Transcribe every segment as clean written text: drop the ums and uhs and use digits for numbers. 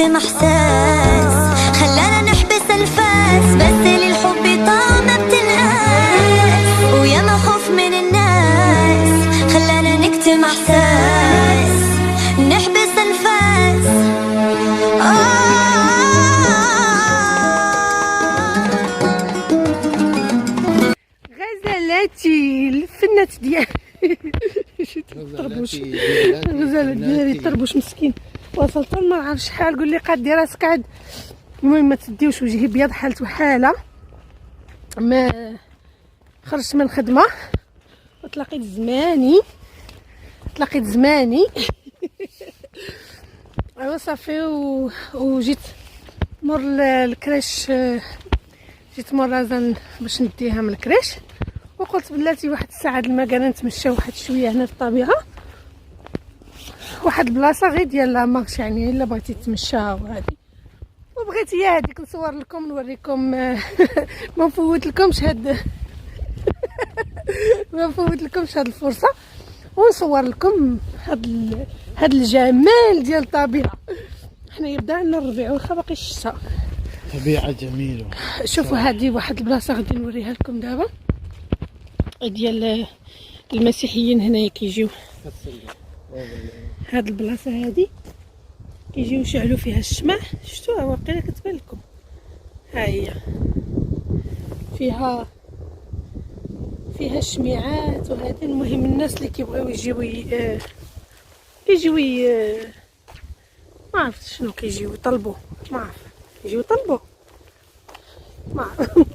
نكتم احساس، خلانا نحبس الفاس، بس للحب طعمه بتنقاس، ويا ما خوف من الناس خلانا نكتم احساس، نحبس الفاس. غزالاتي الفنات ديالي الطربوش، الغزاله ديالي الطربوش مسكين وصلت ما عرفت شحال، قول لي قادي راسك عاد. المهم ما تديوش وجهي بيض حالته حاله. ما خرجت من الخدمه وتلاقيت زماني ايوا صافي وجيت مور الكريش، جيت مور رزان باش نديها من الكريش، وقلت بلاتي واحد الساعه د المكان نتمشى واحد شويه هنا في الطبيعه، واحد البلاصه غير ديال لا مارش، يعني الا بغيتي تمشى وهادي، وبغيت هي هذيك نصور لكم نوريكم. ما نفوت لكمش هاد ما نفوت لكمش هاد الفرصه، ونصور لكم هاد الجمال ديال الطبيعه. حنا يبدا لنا الربيع واخا باقي الشتاء، طبيعه جميله. شوفوا هذه واحد البلاصه غادي نوريها لكم دابا، ديال المسيحيين هنايا كيجيو. هاد البلاصه هادي كيجيو يشعلوا فيها الشمع، شفتوها واقيلا كتبان لكم، ها هي فيها الشميعات وهذا. المهم الناس اللي كيبغيو يجيو ما عرفت شنو كيجيو يطلبوا، ما عرفت يجيو يطلبوا،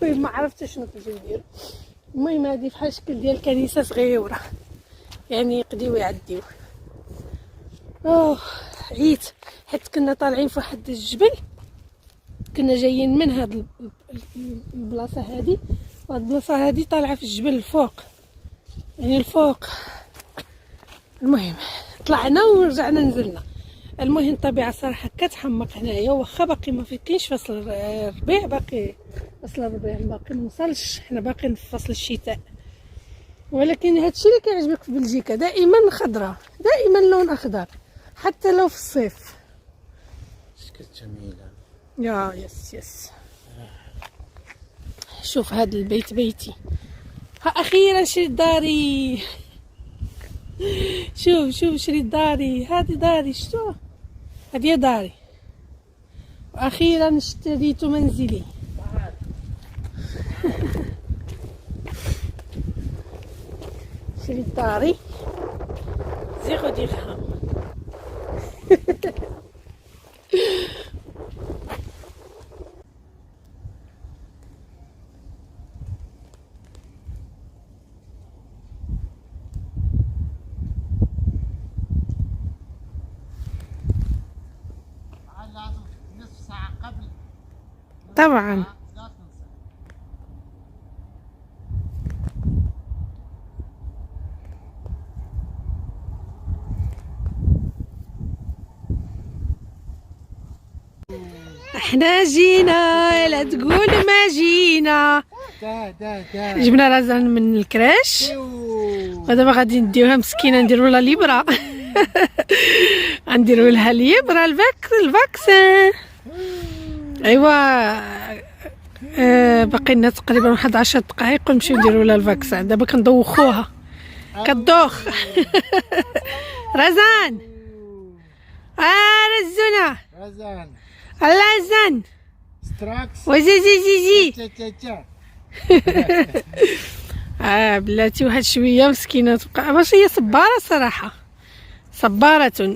ما عرفت شنو كيجيو يديروا. المهم هذه فحال شكل ديال كنيسه صغيره، يعني يقديو يعديو. عييت حيت كنا طالعين في واحد الجبل، كنا جايين من هاد البلاصه هادي، وهاد البلاصه هادي طالعه في الجبل الفوق، يعني الفوق. المهم طلعنا ورجعنا نزلنا. المهم الطبيعه صراحه كتحمق هنايا، واخا باقي ما كاينش فصل الربيع، باقي فصل الربيع باقي ما وصلش، حنا باقيين في فصل الشتاء. ولكن هادشي اللي كيعجبك في بلجيكا، دائما خضره، دائما لون اخضر حتى لو في الصيف. شكل جميله يا يس. شوف هذا البيت بيتي، ها اخيرا شريت داري. شوف شريت داري، هذه داري، شتوها هذه داري، واخيرا اشتريت منزلي. شريت داري زيرو درهم. نصف ساعه قبل طبعا. احنا جينا، لا تقول ما جينا. جبنا رزان من الكراش، ودابا غادي نديوها مسكينه، نديرو لها ليبرا. غنديرو لها ليبرا الفاكسين. ايوا باقي لنا تقريبا واحد 10 دقائق ونمشيو نديرو لها الفاكسين. دابا كندوخوها كدوخ. رزان رزونه رزان ستراكس وزي بلاتي واحد شويه مسكينه تبقى، باش هي صباره صراحه، صباره.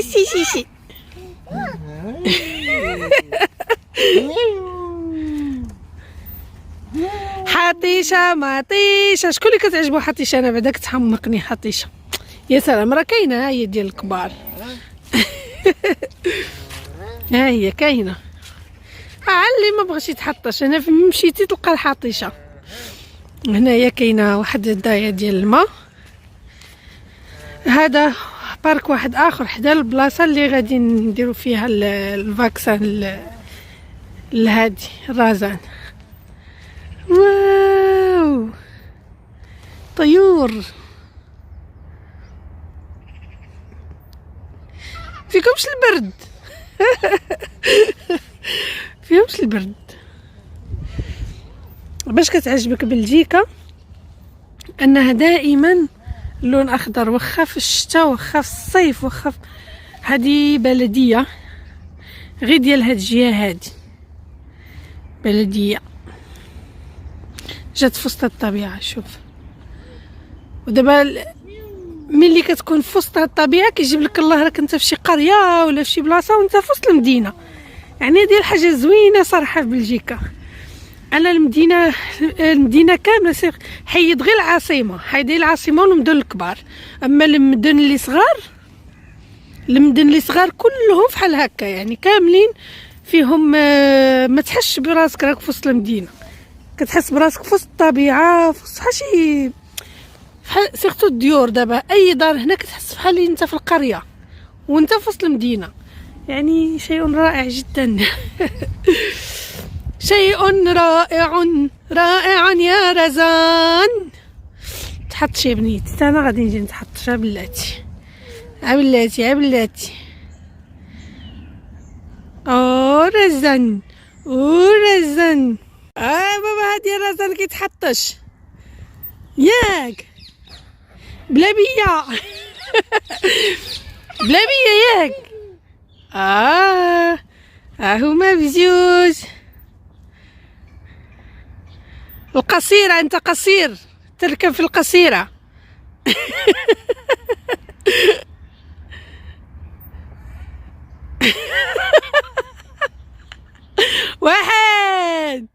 سي حطيشه مطيشه. شكون اللي كتعجبو حطيشه؟ انا بعدا كتحمقني حطيشه. يا سلام، راه كاينه، هي ديال الكبار. ها هي كاينه، اللي ما بغاش يتحطش. انا فين مشيتي تلقى الحطيشه. هنايا كاينه واحد الدايه ديال الماء. هذا بارك واحد اخر حدا البلاصه اللي غادي نديرو فيها الفاكسان لهادي الرزان. واو طيور. فيكمش البرد. فيهمش البرد. باش كتعجبك بلجيكا انها دائما اللون اخضر، واخا في الشتاء واخا في الصيف واخا هذه بلديه غير ديال هاد الجهه هادي بلديه جات في وسط الطبيعه. شوف ودابا ملي كتكون في وسط الطبيعه كيجيب لك الله راك انت في شي قريه ولا في شي بلاصه وانت في وسط المدينه. يعني هذه الحاجه زوينه صراحه في بلجيكا. انا المدينه كامله حيد غير العاصمه، حيدي العاصمه والمدن الكبار. اما المدن اللي صغار كلهم فحال هكا، يعني كاملين فيهم ما تحسش براسك راك في وسط المدينه، كتحس براسك في وسط الطبيعه، في وسط شي سيرتو الديور. دابا اي دار هنا كتحس بحال انت في القريه وانت في وسط المدينه. يعني شيء رائع جدا. شيء رائع يا رزان. تحط شي بنيتي، انا غادي نجي نتحط شي بلاتي بلاتي. او رزان بابا هادي رزان كيتحطش ياك بلا بيا. بلا بيا ياك. هما بزوج. القصيرة، انت قصير تركب في القصيرة. واحد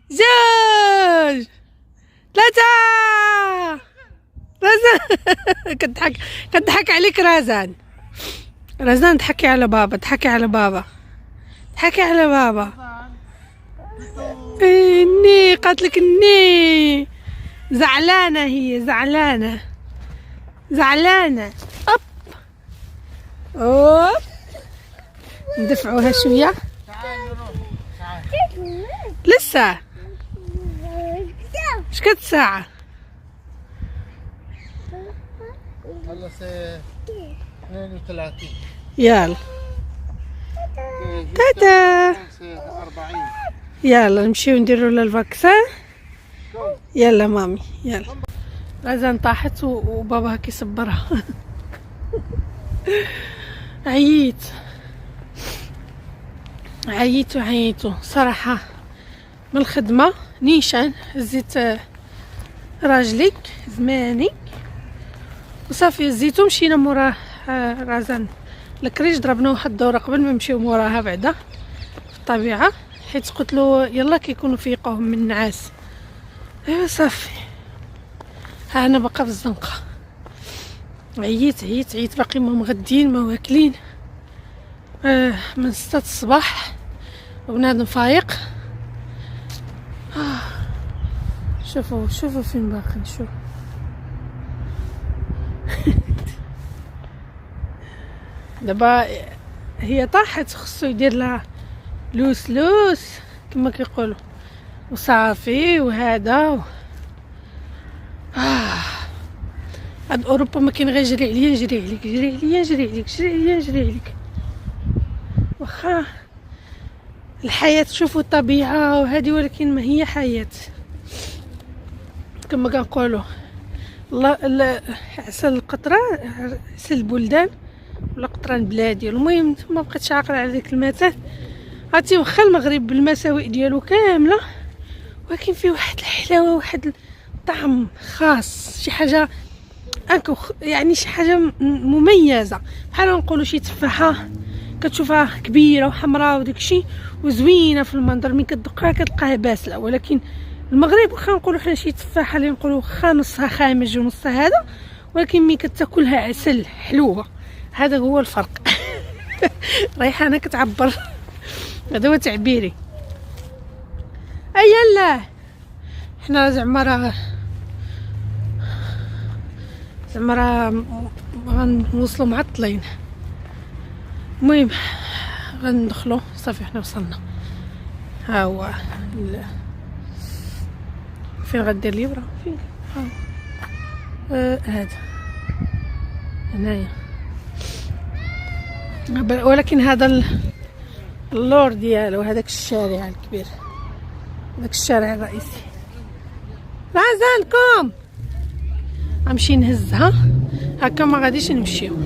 زوج ثلاثة. رزان كضحك عليك رزان. تحكي على بابا. اني قالتلك اني زعلانه، هي زعلانه. اوب ندفعوها شويه لسه. شكد ساعه؟ هلا 32. يلا تاتا. 40. يلا نمشيو نديرو لها الفاكسان. يلا مامي يلا. رزان طاحت وباباها كيصبرها. عييت صراحه من الخدمه. نيشان هزيت راجلي زماني وصافي هزيتو. مشينا موراه رزان الكريج، ضربنا واحد الدوره قبل ما نمشيو موراها بعدا في الطبيعه، حيت قلت له يلا كيكونوا فيقوهم من النعاس. ايوا صافي ها انا باقا في الزنقه. عييت باقي ما مغدين ما واكلين من 6 الصباح وبنادم فايق. شوفوا فين باقي نشوف. دابا هي طاحت، خصو يدير لها لوس كما كيقولوا وصافي. وهذا هاد اوروبا ما كاين غير جري عليا نجري عليك. واخا الحياه شوفوا الطبيعه وهذه، ولكن ما هي حياه كما كنقولوا. الله عسل القطره عسل البلدان ولا قطران بلادي. المهم ما بقيتش عاقله على ديك المثل. عرفتي واخا المغرب بالمساوئ ديالو كامله، ولكن فيه واحد الحلاوه، واحد الطعم خاص، شي حاجه يعني شي حاجه مميزه. بحال نقولوا شي تفاحه كتشوفها كبيره وحمراء وداكشي وزوينه في المنظر، من كتدقها كتلقاها باسله. ولكن المغرب واخا نقولوا حنا شي تفاحه اللي نقولوا واخا نصها خامج ونصها هذا، ولكن ملي كتاكلها عسل حلوه. هذا هو الفرق. ريحانه كتعبر. هذا هو تعبيري. يلا حنا زعما راه غنوصلوا معطلين. المهم غندخلوا صافي حنا وصلنا. ها هو فين غدير ليبرا فين هذا هنايا. ولكن هذا اللور ديالو، هذاك الشارع الكبير، هذاك الشارع الرئيسي. رازانكم غنمشي نهزها هكا، ما غاديش نمشيو.